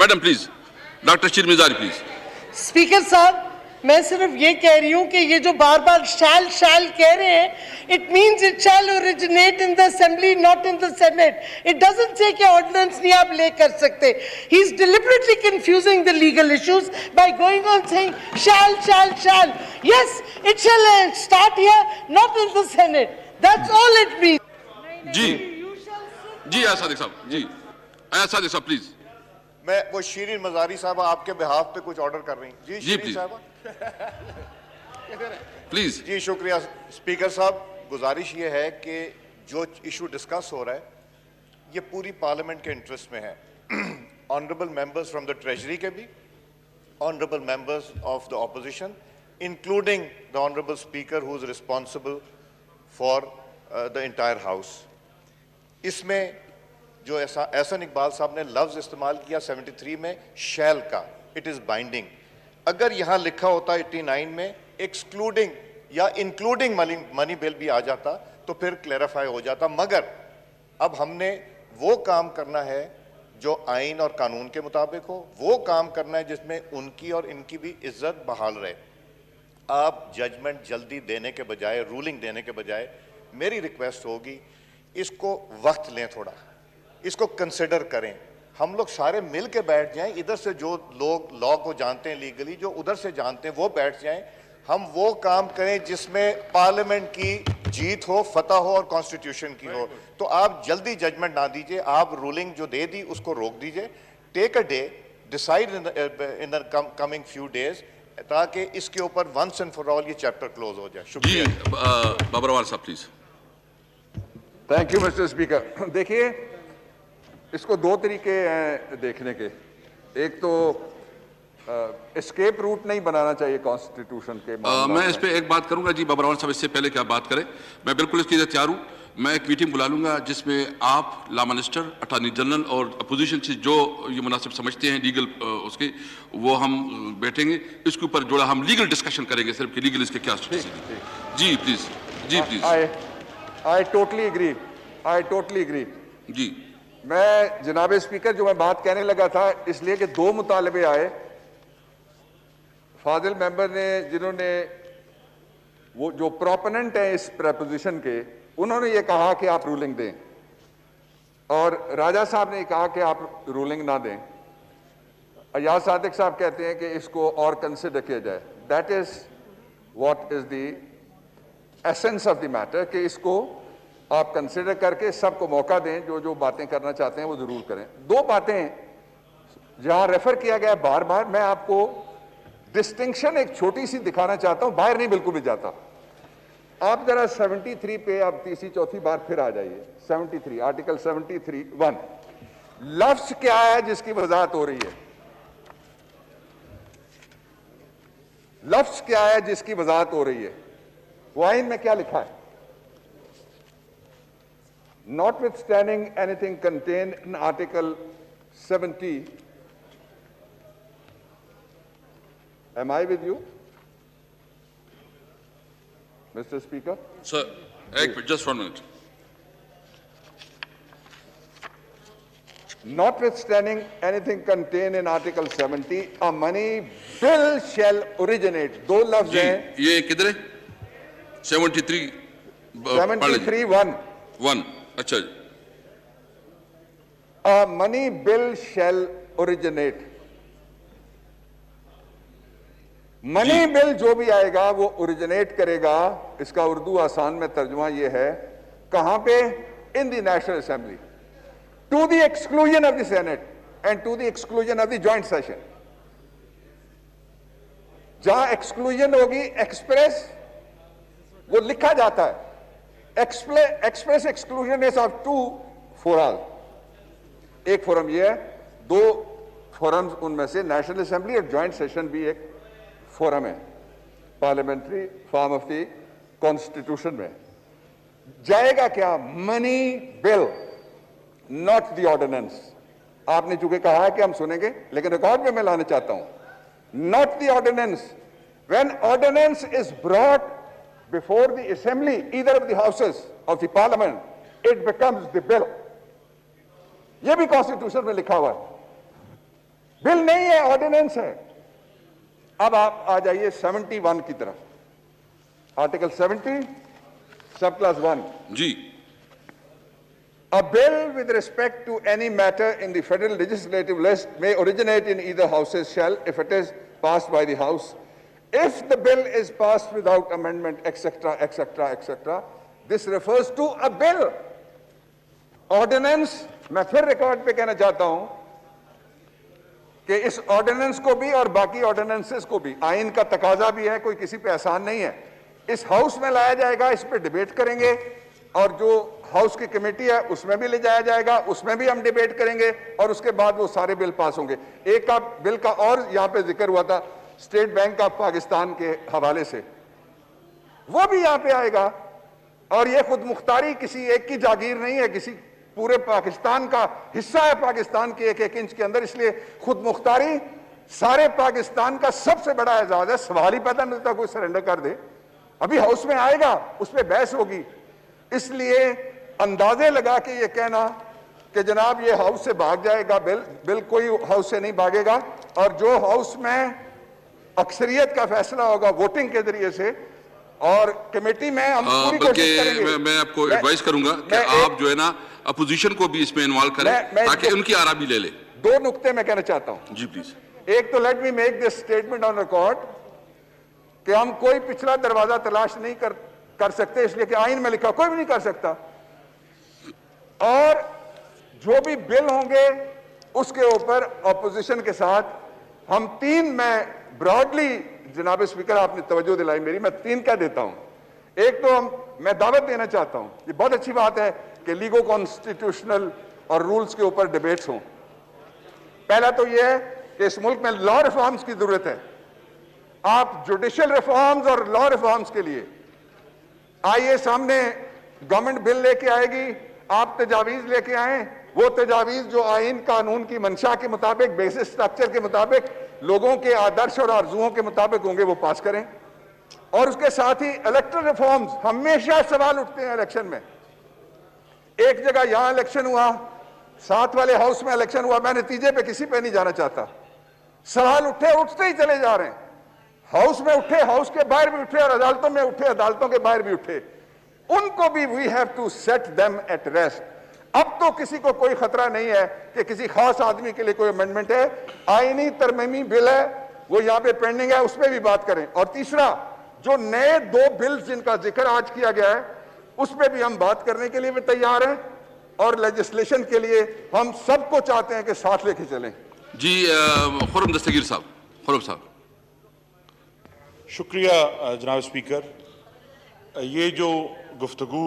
Madam please, doctor Shireen Mazari please. Speaker साहब, मैं सिर्फ ये कह रही हूँ कि ये जो बार बार शैल कह रहे हैं, it means it shall originate in the assembly, not in the senate. It doesn't say कि ऑर्डिनेंस नहीं आप ले कर सकते। He is deliberately confusing the legal issues by going on saying shall. Yes, it shall start here, not in the senate. That's all it means. जी आया सादिक साहब, जी आया सादिक साहब प्लीज। मैं वो शीरीन मजारी साहब आपके बिहाफ पे कुछ ऑर्डर कर रही हैं। जी शीरीन साहब प्लीज। जी शुक्रिया स्पीकर साहब। गुजारिश ये है कि जो इशू डिस्कस हो रहा है ये पूरी पार्लियामेंट के इंटरेस्ट में है। Honourable members from the treasury के भी, honourable members of the opposition, including the honourable speaker who is responsible for the entire house. इसमें जो एहसन इकबाल साहब ने लफ्ज़ इस्तेमाल किया 73 में शैल का, इट इज़ बाइंडिंग। अगर यहाँ लिखा होता 89 में एक्सक्लूडिंग या इंक्लूडिंग मनी बिल भी आ जाता तो फिर क्लैरिफाई हो जाता। मगर अब हमने वो काम करना है जो आइन और कानून के मुताबिक हो, वो काम करना है जिसमें उनकी और इनकी भी इज्जत बहाल रहे। आप जजमेंट जल्दी देने के बजाय, रूलिंग देने के बजाय, मेरी रिक्वेस्ट होगी इसको वक्त लें, थोड़ा इसको कंसिडर करें। हम लोग सारे मिल के बैठ जाएं, इधर से जो लोग लॉ को जानते हैं लीगली, जो उधर से जानते हैं वो बैठ जाएं। हम वो काम करें जिसमें पार्लियामेंट की जीत हो, फतह हो और कॉन्स्टिट्यूशन की हो। तो आप जल्दी जजमेंट ना दीजिए, आप रूलिंग जो दे दी उसको रोक दीजिए। Take a day, decide in the coming few days, ताकि इसके ऊपर वंस एंड फॉर ऑल ये चैप्टर क्लोज हो जाए। शुक्रिया। बाबरवाल साहब please. Thank you mister speaker. देखिए, इसको दो तरीके हैं देखने के। एक तो एस्केप रूट नहीं बनाना चाहिए कॉन्स्टिट्यूशन के। मैं इस पे एक बात करूंगा जी बाबरवाल साहब, इससे पहले क्या बात करें, मैं बिल्कुल इसके लिए तैयार हूं। मैं एक मीटिंग बुला लूंगा जिसमें आप, लॉ मिनिस्टर, अटॉर्नी जनरल और अपोजिशन से जो ये मुनासिब समझते हैं लीगल उसके, वो हम बैठेंगे, इसके ऊपर जोड़ा हम लीगल डिस्कशन करेंगे सिर्फ कि लीगल इसके क्या। जी प्लीज, जी प्लीज। आई टोटली एग्री जी। मैं जनाब स्पीकर, जो मैं बात कहने लगा था इसलिए कि दो मुतालबे आए फाजिल मेंबर ने, जिन्होंने वो जो प्रोपोनेंट है इस प्रपोजिशन के, उन्होंने ये कहा कि आप रूलिंग दें, और राजा साहब ने कहा कि आप रूलिंग ना दें। अयाज सादिक साहब कहते हैं कि इसको और कंसिडर किया जाए। That is what is the essence of the matter, कि इसको आप कंसिडर करके सबको मौका दें, जो जो बातें करना चाहते हैं वो जरूर करें। दो बातें जहां रेफर किया गया बार बार, मैं आपको डिस्टिंक्शन एक छोटी सी दिखाना चाहता हूं, बाहर नहीं बिल्कुल भी जाता। आप जरा 73 पे आप तीसरी चौथी बार फिर आ जाइए। 73 आर्टिकल 73(1) लफ्ज क्या है जिसकी वजाहत हो रही है? लफ्ज क्या है जिसकी वजाहत हो रही है? वो आइन में क्या लिखा है? Notwithstanding anything contained in Article 70, am I with you, Mr. Speaker? Sir, just 1 minute. Notwithstanding anything contained in Article 70, a money bill shall originate. दो लफ्ज हैं। ये किधर है? 73 73(1). अच्छा। A money bill shall originate. Money bill जो भी आएगा वो ओरिजिनेट करेगा। इसका उर्दू आसान में तर्जुमा ये है, कहां पे? In the national assembly, to the exclusion of the senate and to the exclusion of the joint session. जहां एक्सक्लूजन होगी, एक्सप्रेस वो लिखा जाता है, express exclusion is of 2 forum. एक फोरम ये है, 2 फोरम्स उनमें से नेशनल असेंबली और जॉइंट सेशन भी एक फोरम है parliamentary form of the constitution में। जाएगा क्या? Money bill, not the ordinance. आपने चूंकि कहा है कि हम सुनेंगे, लेकिन रिकॉर्ड में मैं लाना चाहता हूं, not the ordinance. When ordinance is brought before the assembly, either of the houses of the parliament, it becomes the bill. ये भी कॉन्स्टिट्यूशन में लिखा हुआ है। बिल नहीं है, ऑर्डिनेंस है। अब आप आ जाइए 71 की तरफ, आर्टिकल 70 सब क्लास 1। जी। A bill with respect to any matter in the federal legislative list may originate in either houses shall, if it is passed by the house, if the bill is passed without amendment, etc., etc., etc., this refers to a bill. Ordinance, मैं फिर record पे कहना चाहता हूं कि इस ordinance को भी और बाकी ऑर्डिनेंसेस को भी आइन का तकाजा भी है, कोई किसी पे आसान नहीं है। इस हाउस में लाया जाएगा, इस पे डिबेट करेंगे, और जो हाउस की कमेटी है उसमें भी ले जाया जाएगा, उसमें भी हम डिबेट करेंगे, और उसके बाद वो सारे बिल पास होंगे। एक का बिल का और यहां पे जिक्र हुआ था स्टेट बैंक ऑफ पाकिस्तान के हवाले से, वो भी यहां पे आएगा। और ये खुद मुख्तारी किसी एक की जागीर नहीं है, किसी पूरे पाकिस्तान का हिस्सा है, पाकिस्तान के एक एक इंच के अंदर, इसलिए खुद मुख्तारी सारे पाकिस्तान का सबसे बड़ा एजाज है। सवाल ही पैदा नहीं होता कोई सरेंडर कर दे। अभी हाउस में आएगा, उस पर बहस होगी। इसलिए अंदाजे लगा के ये कहना कि जनाब ये हाउस से भाग जाएगा बिल कोई हाउस से नहीं भागेगा, और जो हाउस में अक्सरियत का फैसला होगा वोटिंग के जरिए से, और कमेटी में हम पूरी कोशिश करेंगे। मैं आपको एडवाइस करूंगा कि आप जो है ना अपोजिशन को भी इसमें इन्वॉल्व करें ताकि उनकी आरा भी ले ले। दो नुक्ते मैं कहना चाहता हूं। जी प्लीज। एक तो let me make this statement on record कि हम कोई पिछला दरवाजा तलाश नहीं कर सकते, इसलिए कि आइन में लिखा कोई भी नहीं कर सकता। और जो भी बिल होंगे उसके ऊपर ऑपोजिशन के साथ हम तीन, मैं ब्रॉडली जनाब स्पीकर आपने तवज्जो दिलाई मेरी, मैं तीन कह देता हूं। एक तो मैं दावत देना चाहता हूं, ये बहुत अच्छी बात है कि लीगो कॉन्स्टिट्यूशनल और रूल्स के ऊपर डिबेट्स हों। पहला तो यह है कि इस मुल्क में लॉ रिफॉर्म्स की जरूरत है। आप जुडिशियल रिफॉर्म्स और लॉ रिफॉर्म्स के लिए आइए, सामने गवर्नमेंट बिल लेके आएगी, आप तजावीज लेके आए, वो तजावीज जो आइन कानून की मंशा के मुताबिक, बेसिस स्ट्रक्चर के मुताबिक, लोगों के आदर्श और आरजुओं के मुताबिक होंगे, वो पास करें। और उसके साथ ही इलेक्टोरल रिफॉर्म्स, हमेशा सवाल उठते हैं इलेक्शन में। एक जगह यहां इलेक्शन हुआ, साथ वाले हाउस में इलेक्शन हुआ, मैं नतीजे पे किसी पे नहीं जाना चाहता। सवाल उठते ही चले जा रहे हैं। हाउस में उठे, हाउस के बाहर भी उठे, और अदालतों में उठे, अदालतों के बाहर भी उठे। उनको भी we have to set them at rest. अब तो किसी को कोई खतरा नहीं है कि किसी खास आदमी के लिए कोई अमेंडमेंट है। आईनी तरमीमी बिल है, वो यहां पे पेंडिंग है, उस पर भी बात करें। और तीसरा, जो नए दो बिल जिनका जिक्र आज किया गया है, उस पर भी हम बात करने के लिए भी तैयार हैं, और लेजिस्लेशन के लिए हम सबको चाहते हैं कि साथ लेके चलें। जी खुर्रम दस्तगीर साहब। खुर्रम साहब। शुक्रिया जनाब स्पीकर। ये जो गुफ्तगू